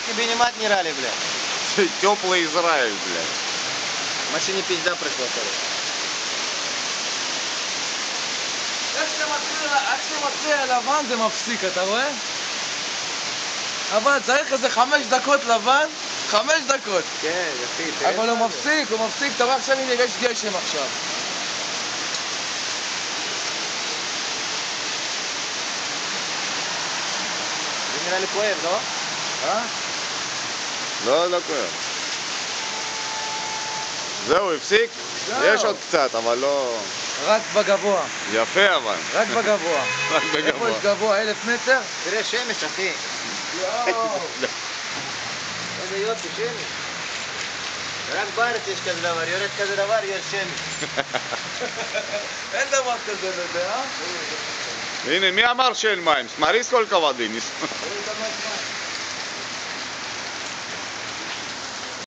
Кибинимат не рали, блядь. Теплый Израиль, блядь. В машине пизда пришла, איך שמתחיל לבן זה מפסיק, אתה רואה? אבל צריך איזה 5 דקות לבן, 5 דקות. כן, יפי. אבל הוא מפסיק, אתה רואה עכשיו, הנה יש גשם עכשיו. זה נראה לי כואב, לא? לא כואב. זהו, הפסיק? יש עוד קצת, אבל לא... רק בגבוה. יפה אבל. רק בגבוה. רק בגבוה. איפה יש גבוה? 1000 מטר? תראה שמש, אחי. יואו. איזה יופי, שמש. רק בארץ יש כזה דבר, יורד כזה דבר, יש שמש. אין דבר כזה לזה, הנה, מי אמר שאין מים? סמריס כל כבדיניס. אין דבר כזה.